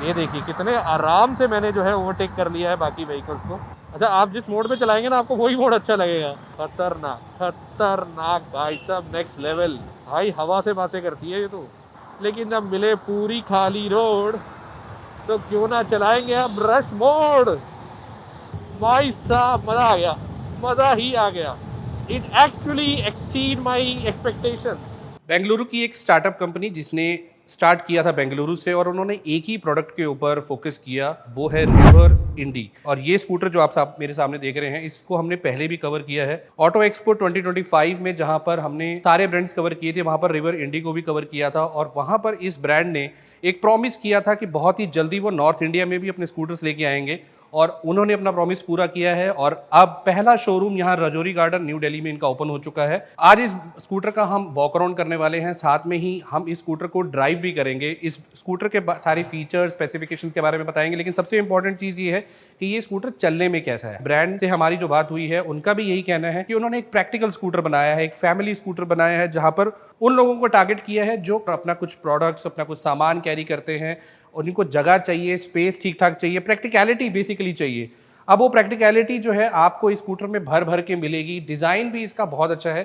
ये देखिए कितने आराम से मैंने जो है ओवरटेक कर लिया है बाकी व्हीकल्स को। अच्छा, आप जिस मोड पे चलाएंगे ना आपको वही मोड अच्छा लगेगा। खतरनाक खतरनाक भाई साहब, नेक्स्ट लेवल। भाई हवा से बातें करती है ये तो। लेकिन जब मिले पूरी खाली रोड तो क्यों ना चलाएंगे हम रश मोड। भाई साहब मजा आ गया, मजा ही आ गया। It actually exceed my expectations. Bengaluru की एक स्टार्टअप कंपनी जिसने स्टार्ट किया था बेंगलुरु से, और उन्होंने एक ही प्रोडक्ट के ऊपर फोकस किया, वो है रिवर इंडी। और ये स्कूटर जो आप मेरे सामने देख रहे हैं, इसको हमने पहले भी कवर किया है ऑटो एक्सपो 2025 में, जहां पर हमने सारे ब्रांड्स कवर किए थे, वहां पर रिवर इंडी को भी कवर किया था। और वहां पर इस ब्रांड ने एक प्रॉमिस किया था कि बहुत ही जल्दी वो नॉर्थ इंडिया में भी अपने स्कूटर्स लेके आएंगे, और उन्होंने अपना प्रॉमिस पूरा किया है। और अब पहला शोरूम यहाँ रजौरी गार्डन न्यू दिल्ली में इनका ओपन हो चुका है। आज इस स्कूटर का हम वॉक अराउंड करने वाले हैं, साथ में ही हम इस स्कूटर को ड्राइव भी करेंगे। इस स्कूटर के सारे फीचर्स स्पेसिफिकेशन के बारे में बताएंगे, लेकिन सबसे इंपॉर्टेंट चीज़ ये है कि ये स्कूटर चलने में कैसा है। ब्रांड से हमारी जो बात हुई है उनका भी यही कहना है कि उन्होंने एक प्रैक्टिकल स्कूटर बनाया है, एक फैमिली स्कूटर बनाया है, जहाँ पर उन लोगों को टारगेट किया है जो अपना कुछ प्रोडक्ट्स, अपना कुछ सामान कैरी करते हैं, उनको जगह चाहिए, स्पेस ठीक ठाक चाहिए, प्रैक्टिकलिटी बेसिकली चाहिए। अब वो प्रैक्टिकलिटी जो है आपको इस स्कूटर में भर भर के मिलेगी। डिज़ाइन भी इसका बहुत अच्छा है।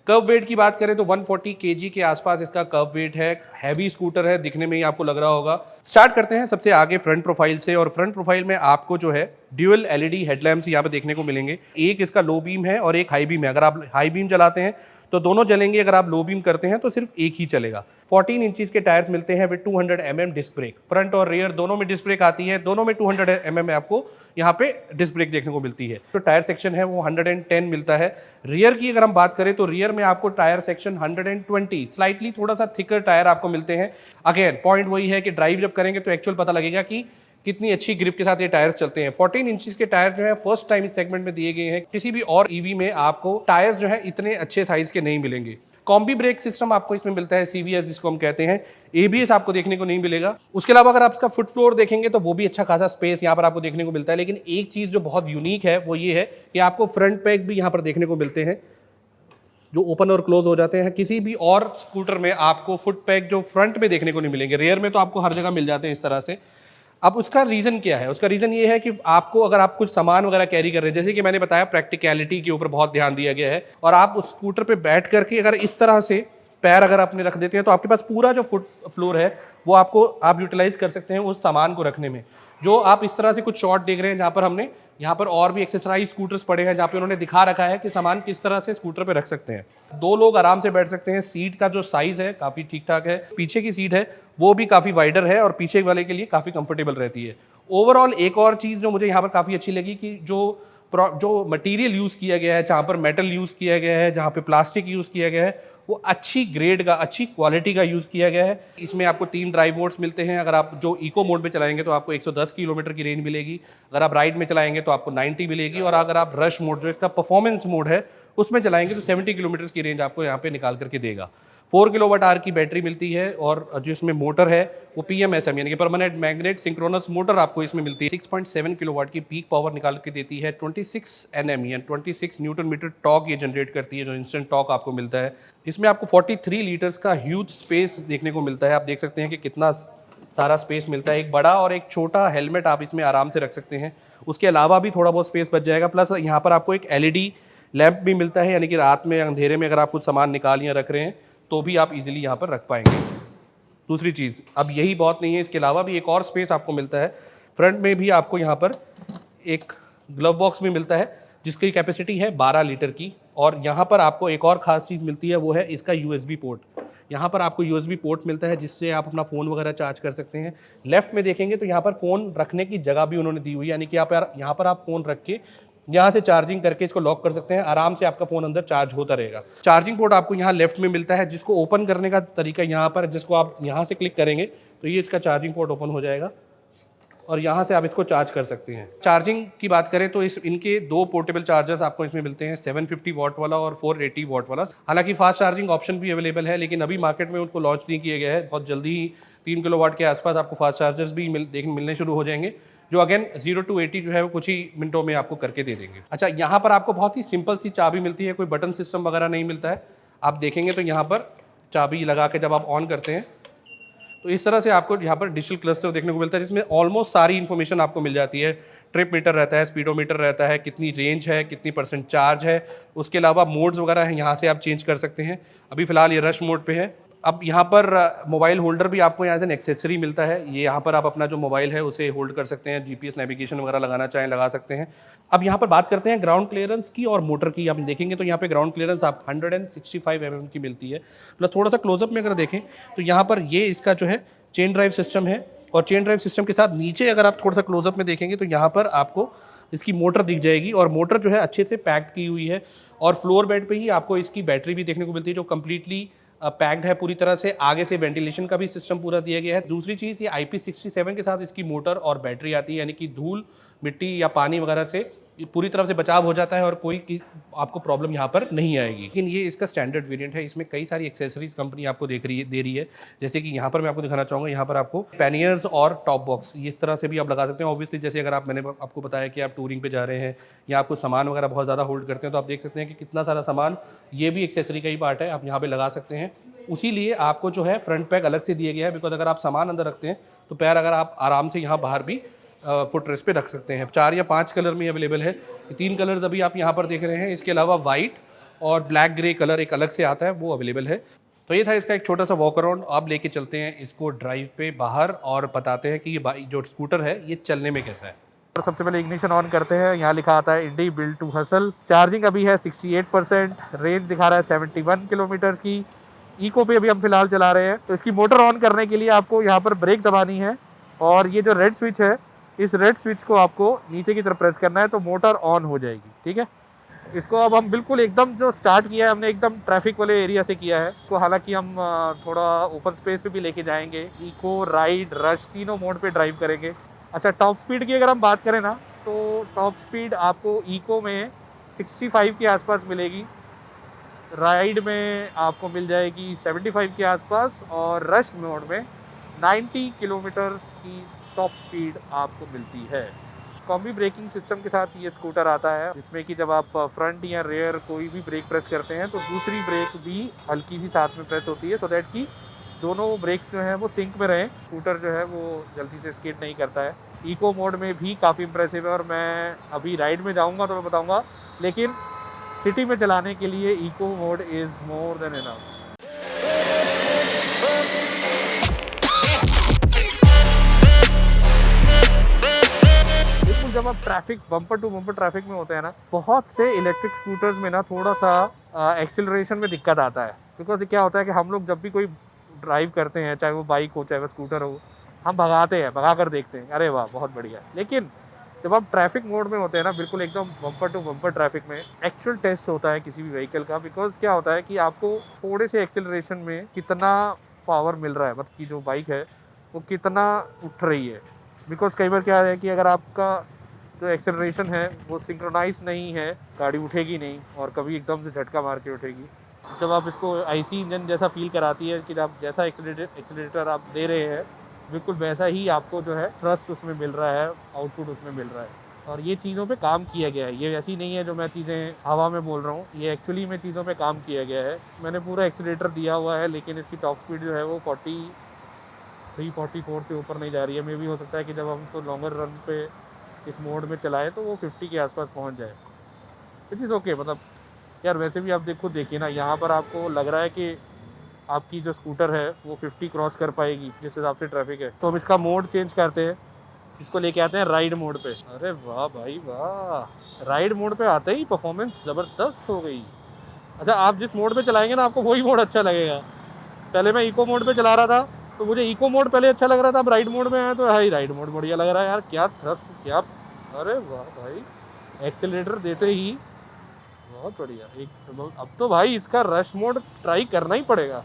कर्व वेट की बात करें तो 140 केजी के आसपास इसका कर्व वेट है। हैवी स्कूटर है, दिखने में ही आपको लग रहा होगा। स्टार्ट करते हैं सबसे आगे फ्रंट प्रोफाइल से, और फ्रंट प्रोफाइल में आपको जो है ड्यूअल एलईडी हेडलैम्प्स यहाँ पे देखने को मिलेंगे। एक इसका लो बीम है और एक हाई बीम है। अगर आप हाई बीम चलाते हैं तो दोनों जलेंगे, अगर आप लो बीम करते हैं तो सिर्फ एक ही चलेगा। 14 इंचेस के टायर्स मिलते हैं with 200 mm disc brake. Front और रियर दोनों में डिस्क ब्रेक आती है, दोनों में 200 mm आपको यहाँ पे डिस्क ब्रेक देखने को मिलती है। तो टायर सेक्शन है वो 110 मिलता है। रियर की अगर हम बात करें तो रियर में आपको टायर सेक्शन 120 स्लाइटली थोड़ा सा थिकर टायर आपको मिलते हैं। अगेन पॉइंट वही है कि ड्राइव जब करेंगे तो एक्चुअल पता लगेगा कि कितनी अच्छी ग्रिप के साथ ये टायर्स चलते हैं। 14 इंचेस के टायर जो है फर्स्ट टाइम इस सेगमेंट में दिए गए हैं। किसी भी और ईवी में आपको टायर्स जो है इतने अच्छे साइज के नहीं मिलेंगे। कॉम्बी ब्रेक सिस्टम आपको इसमें मिलता है, सीवीएस जिसको हम कहते हैं। एबीएस आपको देखने को नहीं मिलेगा। उसके अलावा अगर आप इसका फुट फ्लोर देखेंगे तो वो भी अच्छा खासा स्पेस यहाँ पर आपको देखने को मिलता है। लेकिन एक चीज जो बहुत यूनिक है वो ये है कि आपको फ्रंट पैक भी यहाँ पर देखने को मिलते हैं, जो ओपन और क्लोज हो जाते हैं। किसी भी और स्कूटर में आपको फुट पैक जो फ्रंट में देखने को नहीं मिलेंगे। रियर में तो आपको हर जगह मिल जाते हैं इस तरह से। अब उसका रीज़न क्या है? उसका रीज़न ये है कि आपको अगर आप कुछ सामान वगैरह कैरी कर रहे हैं, जैसे कि मैंने बताया प्रैक्टिकलिटी के ऊपर बहुत ध्यान दिया गया है, और आप उस स्कूटर पे बैठ करके अगर इस तरह से पैर अगर आपने रख देते हैं तो आपके पास पूरा जो फुट फ्लोर है वो आप यूटिलाइज कर सकते हैं उस सामान को रखने में। जो आप इस तरह से कुछ शॉट देख रहे हैं जहाँ पर हमने यहाँ पर और भी एक्सेसराइज स्कूटर्स पड़े हैं, जहाँ पे उन्होंने दिखा रखा है कि सामान किस तरह से स्कूटर पे रख सकते हैं। दो लोग आराम से बैठ सकते हैं। सीट का जो साइज है काफ़ी ठीक ठाक है। पीछे की सीट है वो भी काफ़ी वाइडर है और पीछे वाले के लिए काफ़ी कंफर्टेबल रहती है। ओवरऑल एक और चीज़ जो मुझे यहाँ पर काफ़ी अच्छी लगी कि जो मटेरियल यूज़ किया गया है, जहाँ पर मेटल यूज़ किया गया है, जहाँ पे प्लास्टिक यूज़ किया गया है, वो अच्छी ग्रेड का, अच्छी क्वालिटी का यूज़ किया गया है। इसमें आपको 3 ड्राइव मोड्स मिलते हैं। अगर आप जो इको मोड में चलाएंगे तो आपको 110 किलोमीटर की रेंज मिलेगी। अगर आप राइड में चलाएंगे तो आपको 90 मिलेगी। और अगर आप रश मोड, जो इसका परफॉर्मेंस मोड है, उसमें चलाएंगे तो 70 किलोमीटर की रेंज आपको यहाँ पे निकाल करके देगा। 4 किलोवाट आवर की बैटरी मिलती है, और जो इसमें मोटर है वो PMSM यानी कि परमानेंट मैग्नेट सिंक्रोनस मोटर आपको इसमें मिलती है। 6.7 किलोवाट की पीक पावर निकाल के देती है। 26 Nm या 26 न्यूटन मीटर टॉर्क ये जनरेट करती है, जो इंस्टेंट टॉर्क आपको मिलता है। इसमें आपको 43 लीटर्स का ह्यूज स्पेस देखने को मिलता है। आप देख सकते हैं कि कितना सारा स्पेस मिलता है। एक बड़ा और एक छोटा हेलमेट आप इसमें आराम से रख सकते हैं। उसके अलावा भी थोड़ा बहुत स्पेस बच जाएगा। प्लस यहाँ पर आपको एक LED लैंप भी मिलता है, यानी कि रात में अंधेरे में अगर आप कुछ सामान निकाल या रख रहे हैं तो भी आप इजीली यहाँ पर रख पाएंगे। दूसरी चीज़, अब यही बहुत नहीं है, इसके अलावा भी एक और स्पेस आपको मिलता है। फ्रंट में भी आपको यहाँ पर एक ग्लव बॉक्स भी मिलता है जिसकी कैपेसिटी है 12 लीटर की। और यहाँ पर आपको एक और ख़ास चीज़ मिलती है, वो है इसका USB पोर्ट। यहाँ पर आपको USB पोर्ट मिलता है जिससे आप अपना फ़ोन वगैरह चार्ज कर सकते हैं। लेफ्ट में देखेंगे तो यहाँ पर फ़ोन रखने की जगह भी उन्होंने दी हुई है, यानी कि यहाँ पर आप फ़ोन रख के यहाँ से चार्जिंग करके इसको लॉक कर सकते हैं। आराम से आपका फ़ोन अंदर चार्ज होता रहेगा। चार्जिंग पोर्ट आपको यहाँ लेफ्ट में मिलता है, जिसको ओपन करने का तरीका यहाँ पर, जिसको आप यहाँ से क्लिक करेंगे तो ये इसका चार्जिंग पोर्ट ओपन हो जाएगा और यहाँ से आप इसको चार्ज कर सकते हैं। चार्जिंग की बात करें तो इनके 2 पोर्टेबल चार्जर्स आपको इसमें मिलते हैं, 750 वाट वाला और 480 वाट वाला। हालांकि फास्ट चार्जिंग ऑप्शन भी अवेलेबल है, लेकिन अभी मार्केट में उनको लॉन्च नहीं किया गया है। बहुत जल्दी ही 3 किलोवाट के आसपास आपको फास्ट चार्जर्स भी मिलने शुरू हो जाएंगे, जो अगेन 0 to 80 जो है वो कुछ ही मिनटों में आपको करके दे देंगे। अच्छा, यहाँ पर आपको बहुत ही सिंपल सी चाबी मिलती है, कोई बटन सिस्टम वगैरह नहीं मिलता है। आप देखेंगे तो यहाँ पर चाबी लगा के जब आप ऑन करते हैं तो इस तरह से आपको यहाँ पर डिजिटल क्लस्टर देखने को मिलता है, जिसमें ऑलमोस्ट सारी इन्फॉर्मेशन आपको मिल जाती है। ट्रिप मीटर रहता है, स्पीडोमीटर रहता है, कितनी रेंज है, कितनी परसेंट चार्ज है, उसके अलावा मोड्स वगैरह हैं, यहाँ से आप चेंज कर सकते हैं। अभी फिलहाल ये रश मोड पे है। अब यहाँ पर मोबाइल होल्डर भी आपको यहाँ से एक एक्सेसरी मिलता है। ये यहाँ पर आप अपना जो मोबाइल है उसे होल्ड कर सकते हैं, जीपीएस नेविगेशन वगैरह लगाना चाहें लगा सकते हैं। अब यहाँ पर बात करते हैं ग्राउंड क्लियरेंस की और मोटर की। आप देखेंगे तो यहाँ पे ग्राउंड क्लियरेंस आप 165 mm की मिलती है। प्लस थोड़ा सा क्लोजअप में अगर देखें तो यहाँ पर ये इसका जो है चेन ड्राइव सिस्टम है, और चेन ड्राइव सिस्टम के साथ नीचे अगर आप थोड़ा सा क्लोजअप में देखेंगे तो यहाँ पर आपको इसकी मोटर दिख जाएगी, और मोटर जो है अच्छे से पैक्ड की हुई है। और फ्लोर बेड पे ही आपको इसकी बैटरी भी देखने को मिलती है, जो कम्प्लीटली पैक्ड है पूरी तरह से। आगे से वेंटिलेशन का भी सिस्टम पूरा दिया गया है। दूसरी चीज़, ये IP67 के साथ इसकी मोटर और बैटरी आती है, यानी कि धूल मिट्टी या पानी वगैरह से पूरी तरह से बचाव हो जाता है, और कोई आपको प्रॉब्लम यहाँ पर नहीं आएगी। लेकिन ये इसका स्टैंडर्ड वेरिएंट है। इसमें कई सारी एक्सेसरीज कंपनी आपको दे रही है। जैसे कि यहाँ पर मैं आपको दिखाना चाहूँगा, यहाँ पर आपको पैनियर्स और टॉप बॉक्स इस तरह से भी आप लगा सकते हैं। ऑब्वियसली जैसे अगर मैंने आपको बताया कि आप टूरिंग पे जा रहे हैं या आपको सामान वगैरह बहुत ज़्यादा होल्ड करते हैं, तो आप देख सकते हैं कि कितना सारा सामान, ये भी एक्सेसरी का ही पार्ट है, आप यहाँ पर लगा सकते हैं। उसी लिए आपको जो है फ्रंट पैक अलग से दिया गया है, बिकॉज अगर आप सामान अंदर रखते हैं तो पैर अगर आप आराम से यहाँ बाहर भी फुट रेस्ट पे रख सकते हैं। 4 या 5 कलर में अवेलेबल है। 3 कलर्स अभी आप यहाँ पर देख रहे हैं। इसके अलावा वाइट और ब्लैक ग्रे कलर एक अलग से आता है, वो अवेलेबल है। तो ये था इसका एक छोटा सा वॉक अराउंड। आप लेके चलते हैं इसको ड्राइव पे बाहर और बताते हैं कि ये जो स्कूटर है ये चलने में कैसा है। तो सबसे पहले इग्निशन ऑन करते हैं। यहाँ लिखा आता है इंडी बिल्ड टू हसल। चार्जिंग अभी है 68%, रेंज दिखा रहा है 71 किलोमीटर की। इको पे अभी हम फिलहाल चला रहे हैं। तो इसकी मोटर ऑन करने के लिए आपको यहाँ पर ब्रेक दबानी है, और ये जो रेड स्विच है, इस रेड स्विच को आपको नीचे की तरफ प्रेस करना है, तो मोटर ऑन हो जाएगी। ठीक है, इसको अब हम बिल्कुल एकदम जो स्टार्ट किया है हमने एकदम ट्रैफिक वाले एरिया से किया है। तो हालांकि हम थोड़ा ओपन स्पेस पे भी लेके जाएंगे। इको, राइड, रश तीनों मोड पे ड्राइव करेंगे। अच्छा, टॉप स्पीड की अगर हम बात करें ना, तो टॉप स्पीड आपको इको में 65 के आसपास मिलेगी, राइड में आपको मिल जाएगी 75 के आसपास, और रश मोड में 90 किलोमीटर की टॉप स्पीड आपको मिलती है। कॉम्बी ब्रेकिंग सिस्टम के साथ ये स्कूटर आता है, जिसमें कि जब आप फ्रंट या रेयर कोई भी ब्रेक प्रेस करते हैं तो दूसरी ब्रेक भी हल्की सी साथ में प्रेस होती है, सो दैट कि दोनों ब्रेक्स जो हैं वो सिंक में रहें। स्कूटर जो है वो जल्दी से स्किड नहीं करता है। इको मोड में भी काफ़ी इंप्रेसिव है, और मैं अभी राइड में जाऊँगा तो मैं बताऊँगा, लेकिन सिटी में चलाने के लिए eco mode is more than enough. जब आप traffic bumper to bumper traffic में होते हैं ना, बहुत से इलेक्ट्रिक स्कूटर्स में ना थोड़ा सा एक्सिलरेशन में दिक्कत आता है। बिकॉज क्या होता है कि हम लोग जब भी कोई ड्राइव करते हैं, चाहे वो बाइक हो चाहे वो स्कूटर हो, हम भगाते हैं, भगा कर देखते हैं, अरे वाह बहुत बढ़िया। लेकिन जब आप ट्रैफिक मोड में होते हैं ना, बिल्कुल एकदम बम्पर टू बम्पर ट्रैफिक में, एक्चुअल टेस्ट होता है किसी भी व्हीकल का। बिकॉज क्या होता है कि आपको थोड़े से एक्सिलरेशन में कितना पावर मिल रहा है, मतलब कि जो बाइक है वो कितना उठ रही है। बिकॉज कई बार क्या है कि अगर आपका जो एक्सेलरेशन है वो सिंक्रोनाइज नहीं है, गाड़ी उठेगी नहीं, और कभी एकदम से झटका मार के उठेगी। जब आप इसको आईसी इंजन जैसा फील कराती है कि आप जैसा एक्सीलरेटर आप दे रहे हैं, बिल्कुल वैसा ही आपको जो है थ्रस्ट उसमें मिल रहा है, आउटपुट उसमें मिल रहा है। और ये चीज़ों पे काम किया गया है। ये ऐसी नहीं है जो मैं चीज़ें हवा में बोल रहा हूँ, ये एक्चुअली में चीज़ों पे काम किया गया है। मैंने पूरा एक्सीलरेटर दिया हुआ है, लेकिन इसकी टॉप स्पीड जो है वो 43-44 से ऊपर नहीं जा रही है। मे भी हो सकता है कि जब हम उसको लॉन्गर रन पे इस मोड में चलाएं तो वो 50 के आसपास पहुंच जाए, विच इज़ ओके। मतलब यार वैसे भी आप देखिए ना, यहाँ पर आपको लग रहा है कि आपकी जो स्कूटर है वो 50 क्रॉस कर पाएगी जिस हिसाब से ट्रैफिक है। तो हम इसका मोड चेंज करते हैं, इसको लेके आते हैं राइड मोड पे। अरे वाह भाई वाह, राइड मोड पे आते ही परफॉर्मेंस ज़बरदस्त हो गई। अच्छा, आप जिस मोड पे चलाएंगे ना आपको वही मोड अच्छा लगेगा। पहले मैं इको मोड पे चला रहा था तो मुझे इको मोड पहले अच्छा लग रहा था, अब राइड मोड में आया तो हाई राइड मोड बढ़िया लग रहा है यार। क्या थ्रस्ट, क्या, अरे वाह भाई, एक्सेलरेटर देते ही बहुत बढ़िया। अब तो भाई इसका रश मोड ट्राई करना ही पड़ेगा।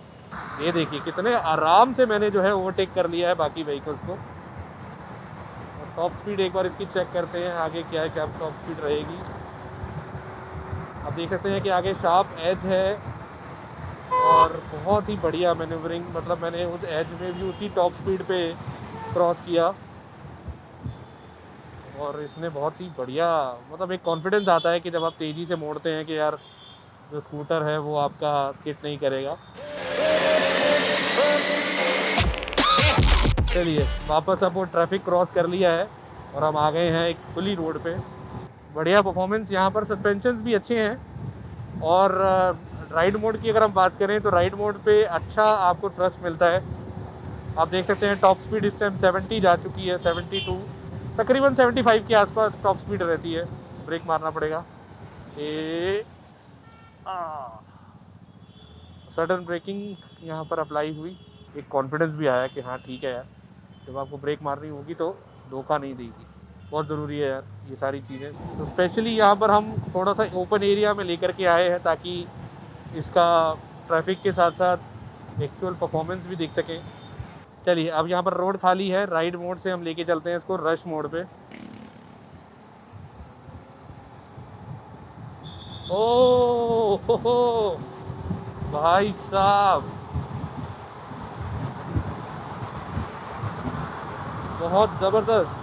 ये देखिए कितने आराम से मैंने जो है ओवरटेक कर लिया है बाकी व्हीकल्स को। और टॉप स्पीड एक बार इसकी चेक करते हैं, आगे क्या है, क्या टॉप स्पीड रहेगी। आप देख सकते हैं कि आगे शार्प एज है और बहुत ही बढ़िया मैन्यूवरिंग, मतलब मैंने उस एज में भी उसी टॉप स्पीड पे क्रॉस किया, और इसने बहुत ही बढ़िया, मतलब एक कॉन्फिडेंस आता है कि जब आप तेज़ी से मोड़ते हैं कि यार जो स्कूटर है वो आपका स्किड नहीं करेगा। चलिए वापस अब वो ट्रैफिक क्रॉस कर लिया है और हम आ गए हैं एक खुली रोड पे। बढ़िया परफॉर्मेंस यहाँ पर, सस्पेंशंस भी अच्छे हैं और राइड मोड की अगर हम बात करें तो राइड मोड पे अच्छा आपको थ्रस्ट मिलता है। आप देख सकते हैं टॉप स्पीड इस टाइम 70 जा चुकी है, 72 तकरीबन 75 के आसपास टॉप स्पीड रहती है। ब्रेक मारना पड़ेगा। सडन ब्रेकिंग यहाँ पर अप्लाई हुई, एक कॉन्फिडेंस भी आया कि हाँ ठीक है यार, जब आपको ब्रेक मारनी होगी तो धोखा नहीं देगी। बहुत ज़रूरी है यार ये सारी चीज़ें। तो स्पेशली यहाँ पर हम थोड़ा सा ओपन एरिया में लेकर के आए हैं ताकि इसका ट्रैफिक के साथ साथ एक्चुअल परफॉर्मेंस भी दिख सके। चलिए अब यहाँ पर रोड खाली है, राइड मोड से हम लेके चलते हैं इसको रश मोड पे। ओ हो, भाई साहब बहुत ज़बरदस्त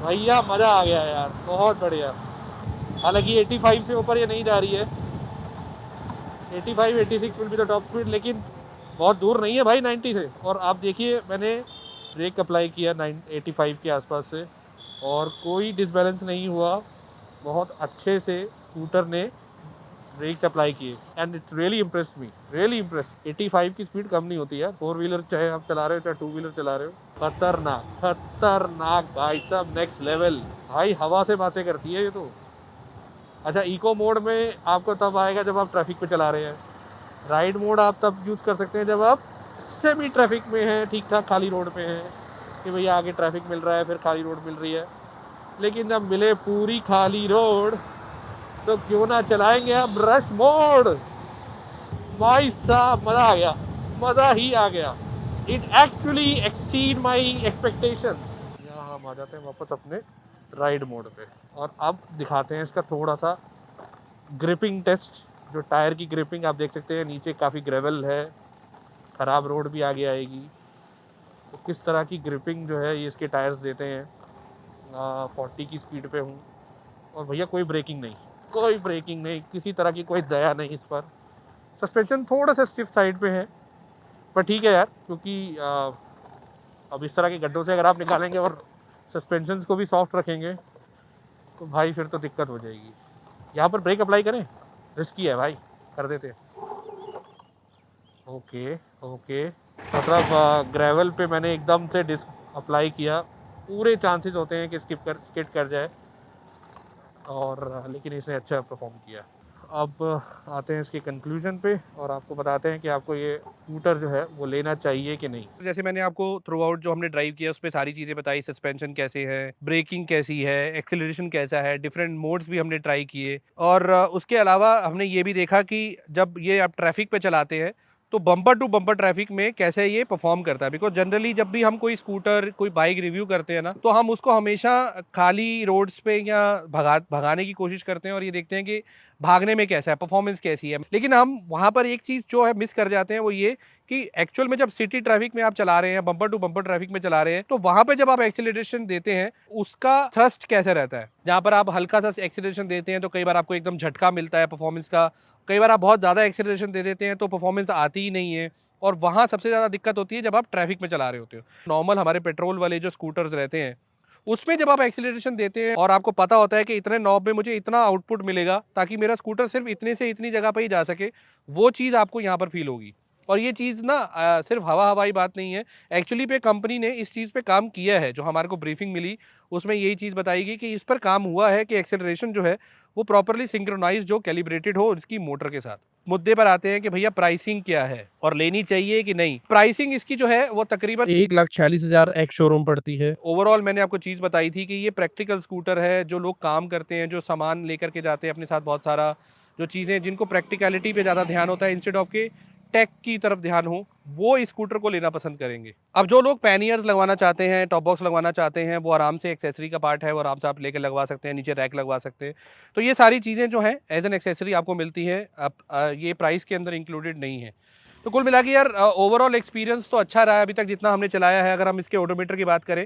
भैया, मज़ा आ गया यार, बहुत बढ़िया। हालांकि 85 से ऊपर ये नहीं जा रही है, 85 86 will be the top speed, लेकिन बहुत दूर नहीं है भाई 90 से। और आप देखिए मैंने ब्रेक अप्लाई किया 85 के आसपास से और कोई डिसबैलेंस नहीं हुआ। बहुत अच्छे से स्कूटर ने ब्रेक अप्लाई किए and it's really impress me, really impress. 85 की स्पीड कम नहीं होती है, 4 व्हीलर चाहे आप चला रहे हो चाहे 2 व्हीलर चला रहे हो। खतरनाक खतरनाक भाई साहब, नेक्स्ट लेवल। भाई हवा से बातें करती है ये तो। अच्छा इको मोड में आपको तब आएगा जब आप ट्रैफिक पे चला रहे हैं। राइड मोड आप तब यूज़ कर सकते हैं जब आप सेमी ट्रैफिक में हैं, ठीक ठाक खाली रोड पे हैं कि भैया आगे ट्रैफिक मिल रहा है फिर खाली रोड मिल रही है। लेकिन जब मिले पूरी खाली रोड तो क्यों ना चलाएंगे अब रश मोड। भाई साहब मज़ा आ गया, मज़ा ही आ गया। It actually exceed my expectations. यहाँ हम आ जाते हैं वापस अपने राइड मोड पे और अब दिखाते हैं इसका थोड़ा सा ग्रिपिंग टेस्ट। जो टायर की ग्रिपिंग आप देख सकते हैं, नीचे काफ़ी ग्रेवल है, ख़राब रोड भी आगे आएगी, तो किस तरह की ग्रिपिंग जो है ये इसके टायर्स देते हैं। 40 की स्पीड पे हूँ और भैया कोई ब्रेकिंग नहीं, कोई ब्रेकिंग नहीं, किसी तरह की कोई दया नहीं इस पर। सस्पेंशन थोड़ा सा स्टिफ साइड पे है पर ठीक है यार, क्योंकि अब इस तरह के गड्ढों से अगर आप निकालेंगे और सस्पेंशंस को भी सॉफ्ट रखेंगे तो भाई फिर तो दिक्कत हो जाएगी। यहाँ पर ब्रेक अप्लाई करें, रिस्की है भाई, कर देते हैं। ओके ओके, मतलब ग्रेवल पे मैंने एकदम से डिस्क अप्लाई किया, पूरे चांसेस होते हैं कि स्किड कर जाए और लेकिन इसने अच्छा परफॉर्म किया। अब आते हैं इसके कंक्लूजन पे और आपको बताते हैं कि आपको ये स्कूटर जो है वो लेना चाहिए कि नहीं। जैसे मैंने आपको थ्रू आउट जो हमने ड्राइव किया उस पर सारी चीज़ें बताई, सस्पेंशन कैसे है, ब्रेकिंग कैसी है, एक्सेलरेशन कैसा है, डिफरेंट मोड्स भी हमने ट्राई किए और उसके अलावा हमने ये भी देखा कि जब ये आप ट्रैफिक पे चलाते हैं तो बम्पर टू बम्पर ट्रैफिक में कैसे ये परफॉर्म करता है। बिकॉज जनरली जब भी हम कोई स्कूटर कोई बाइक रिव्यू करते हैं ना, तो हम उसको हमेशा खाली रोड्स पे या भगाने की कोशिश करते हैं और ये देखते हैं कि भागने में कैसा है, परफॉर्मेंस कैसी है। लेकिन हम वहाँ पर एक चीज़ जो है मिस कर जाते हैं, वो ये कि एक्चुअल में जब सिटी ट्रैफिक में आप चला रहे हैं, बम्पर टू बम्पर ट्रैफिक में चला रहे हैं, तो वहां पे जब आप एक्सीलरेशन देते हैं उसका थ्रस्ट कैसे रहता है। जहां पर आप हल्का सा एक्सीलरेशन देते हैं तो कई बार आपको एकदम झटका मिलता है परफॉर्मेंस का, कई बार आप बहुत ज़्यादा एक्सीलरेशन दे देते हैं तो परफॉर्मेंस आती ही नहीं है। और वहाँ सबसे ज़्यादा दिक्कत होती है जब आप ट्रैफिक में चला रहे होते हो। नॉर्मल हमारे पेट्रोल वाले जो स्कूटर्स रहते हैं उसमें जब आप एक्सीलरेशन देते हैं और आपको पता होता है कि इतने नॉब में मुझे इतना आउटपुट मिलेगा ताकि मेरा स्कूटर सिर्फ इतने से इतनी जगह पर ही जा सके, वो चीज़ आपको यहाँ पर फील होगी। और ये चीज़ ना सिर्फ हवाई बात नहीं है, एक्चुअली पे कंपनी ने इस चीज़ पे काम किया है। जो हमारे को ब्रीफिंग मिली उसमें यही चीज़ बताई गई कि इस पर काम हुआ है कि एक्सेलरेशन जो है वो प्रॉपरली सिंक्रोनाइज हो, कैलिब्रेटेड हो इसकी मोटर के साथ। मुद्दे पर आते हैं कि भैया प्राइसिंग क्या है और लेनी चाहिए कि नहीं। प्राइसिंग इसकी जो है वो तकरीबन 1,46,000 एक्स शोरूम पड़ती है। ओवरऑल मैंने आपको चीज़ बताई थी कि ये प्रैक्टिकल स्कूटर है, जो लोग काम करते हैं, जो सामान लेकर के जाते हैं अपने साथ, बहुत सारा जो चीज़ें जिनको प्रैक्टिकलिटी पे ज़्यादा ध्यान होता है इंस्टेड ऑफ के टेक की तरफ ध्यान हो, वो इस स्कूटर को लेना पसंद करेंगे। अब जो लोग पैनियर्स लगवाना चाहते हैं, टॉप बॉक्स लगवाना चाहते हैं, वो आराम से एक्सेसरी का पार्ट है, वो आराम से आप लेकर लगवा सकते हैं, नीचे रैक लगवा सकते हैं। तो ये सारी चीज़ें जो हैं एज एन एक्सेसरी आपको मिलती है, अब ये प्राइस के अंदर इंक्लूडेड नहीं है। तो कुल मिला के यार ओवरऑल एक्सपीरियंस तो अच्छा रहा है अभी तक जितना हमने चलाया है। अगर हम इसके ओडोमीटर की बात करें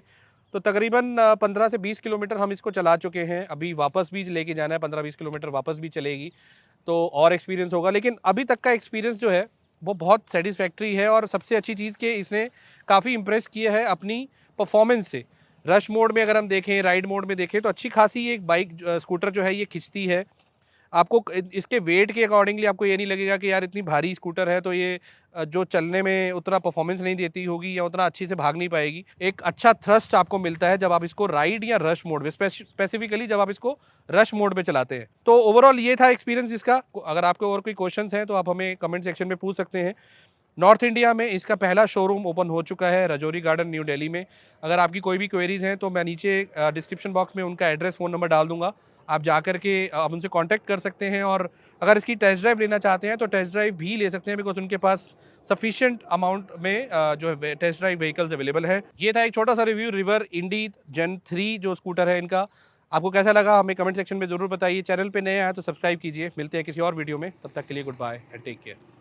तो तकरीबन 15 से 20 किलोमीटर हम इसको चला चुके हैं। अभी वापस भी लेके जाना है, 15-20 किलोमीटर वापस भी चलेगी तो और एक्सपीरियंस होगा। लेकिन अभी तक का एक्सपीरियंस जो है वो बहुत सेटिस्फैक्ट्री है और सबसे अच्छी चीज़ कि इसने काफ़ी इम्प्रेस किया है अपनी परफॉर्मेंस से। रश मोड में अगर हम देखें, राइड मोड में देखें तो अच्छी खासी ये एक बाइक स्कूटर जो है ये खिंचती है। आपको इसके वेट के अकॉर्डिंगली आपको ये नहीं लगेगा कि यार इतनी भारी स्कूटर है तो ये जो चलने में उतना परफॉर्मेंस नहीं देती होगी या उतना अच्छी से भाग नहीं पाएगी। एक अच्छा थ्रस्ट आपको मिलता है जब आप इसको राइड या रश मोड में, स्पेसिफिकली जब आप इसको रश मोड में चलाते हैं। तो ओवरऑल ये था एक्सपीरियंस इसका। अगर आपके और कोई क्वेश्चंस हैं तो आप हमें कमेंट सेक्शन में पूछ सकते हैं। नॉर्थ इंडिया में इसका पहला शोरूम ओपन हो चुका है रजौरी गार्डन, न्यू दिल्ली में। अगर आपकी कोई भी क्वेरीज हैं तो मैं नीचे डिस्क्रिप्शन बॉक्स में उनका एड्रेस, फ़ोन नंबर डाल दूंगा। आप जा कर के आप उनसे कांटेक्ट कर सकते हैं, और अगर इसकी टेस्ट ड्राइव लेना चाहते हैं तो टेस्ट ड्राइव भी ले सकते हैं, बिकॉज उनके पास सफिशिएंट अमाउंट में जो है टेस्ट ड्राइव व्हीकल्स अवेलेबल है। ये था एक छोटा सा रिव्यू रिवर इंडी जेन 3 जो स्कूटर है इनका। आपको कैसा लगा हमें कमेंट सेक्शन में ज़रूर बताइए। चैनल पे नए आए तो सब्सक्राइब कीजिए। मिलते हैं किसी और वीडियो में, तब तक के लिए goodbye and take care.